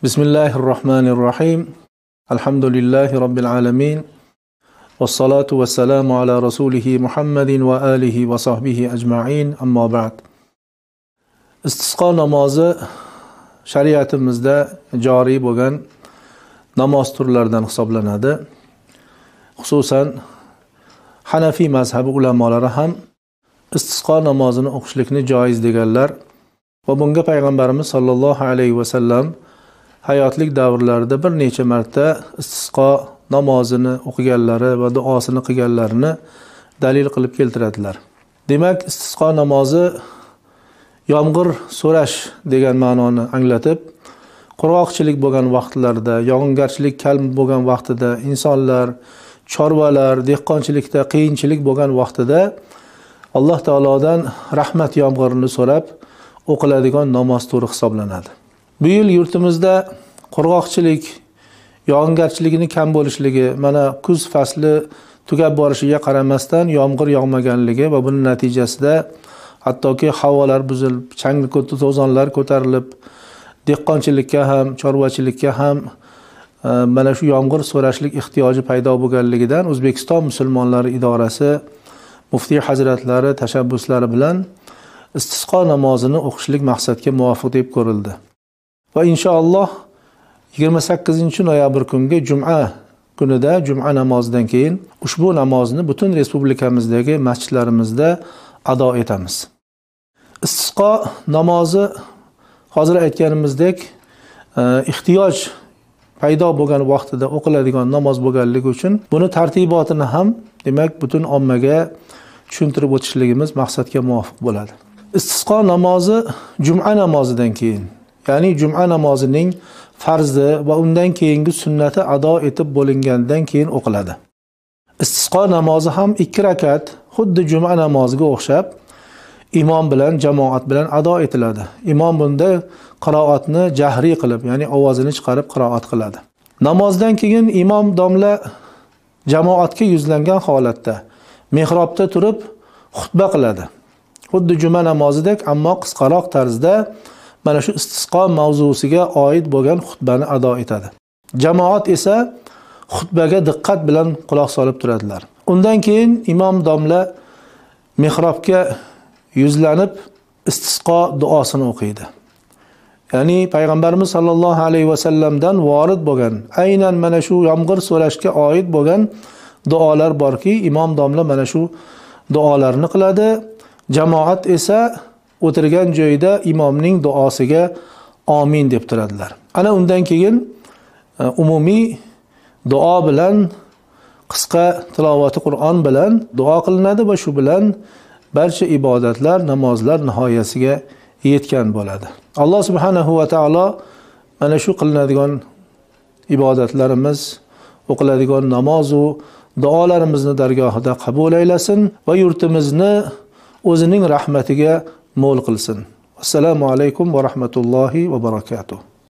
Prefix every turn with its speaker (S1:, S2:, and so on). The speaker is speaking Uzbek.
S1: Bismillahirrahmanirrahim. Alhamdulillahi Rabbil alamin. Wassalatu wassalamu ala rasulihi Muhammadin va alihi va sahbihi ajma'in. Amma ba'd. Istisqo namozi shariatimizda joriy bo'lgan namoz turlaridan hisoblanadi. Xususan Hanafi mazhabi ulamolari ham istisqo namozini o'qishlikni joiz deganlar va bunga payg'ambarimiz sollallohu alayhi va sallam hayotlik davrlarida bir necha marta istisqo namozini o'qiganlari va duosini qilganlarini dalil qilib keltiradilar. Demak, istisqo namozi yomg'ir so'rash degan ma'noni anglatib, qurg'oqchilik bo'lgan vaqtlarda, yog'ingarchilik kam bo'lgan vaqtida, insonlar, chorvalar, dehqonchilikda qiyinchilik bo'lgan vaqtida Alloh taolodan rahmat yomg'irini so'rab o'qiladigan namoz turi hisoblanadi. Bu yil yurtimizda qurg'oqchilik, yog'ingarchiligini kam bo'lishligi, mana kuz fasli tugab borishiga qaramasdan yomg'ir yog'maganligi va buning natijasida hattoki havolar buzilib, changli to'zonlar ko'tarilib, dehqonchilikka ham, chorvachilikka ham mana shu yomg'ir so'rashlik ehtiyoji paydo bo'lganligidan O'zbekiston musulmonlari idorasi muftiy hazratlari tashabbuslari bilan istisqo namozini o'qishlik maqsadga muvofiq deb ko'rildi. Va inshaalloh 28-noyabr kungi juma kunida, juma namozidan keyin ushbu namozni butun respublikamizdagi masjidlarimizda ado etamiz. Istisqo namozi hozir aytganimizdek ehtiyoj paydo bo'lgan vaqtida o'qiladigan namoz bo'lganligi uchun buni tartibotini ham demak butun ommaga tushuntirib o'tishligimiz maqsadga muvofiq bo'ladi. Istisqo namozi juma namozidan keyin, ya'ni juma namozining farzi va undan keyingi sunnati ado etib bo'lingandan keyin o'qiladi. Istisqo namozi ham 2 rakat xuddi juma namoziga o'xshab imom bilan, jamoat bilan ado etiladi. Imom bunda qiroatni jahriy qilib, ya'ni ovozini chiqarib qiroat qiladi. Namozdan keyin imom domla jamoatga yuzlangan holatda mihrobda turib xutba qiladi. Xuddi juma namozidek, ammo qisqaroq tarzda mana shu istisqo mavzusiga oid bo'lgan xutbani ado etadi. Jamoat esa xutbaga diqqat bilan quloq solib turadilar. Undan keyin imom domla mihrobga yuzlanib istisqo duosini o'qiydi. Ya'ni payg'ambarimiz sollallohu alayhi va sallamdan vorid bo'lgan, aynan mana shu yomg'ir so'rashga oid bo'lgan duolar borki, imom domla mana shu duolarni qiladi. Jamoat esa o'tirgan joyida imomning duosiga amin deb turadilar. Ana undan keyin umumiy duo bilan, qisqa tilovati Qur'on bilan duo qilinadi va shu bilan barcha ibodatlar, namozlar nihoyasiga yetgan bo'ladi. Alloh subhanahu va taolo mana shu qilinadigan ibodatlarimiz, o'qiladigan namoz va duolarimizni dargohida qabul aylasin va yurtimizni o'zining rahmatiga mo'l qilsin. Assalomu alaykum va rahmatullohi va barakatuh.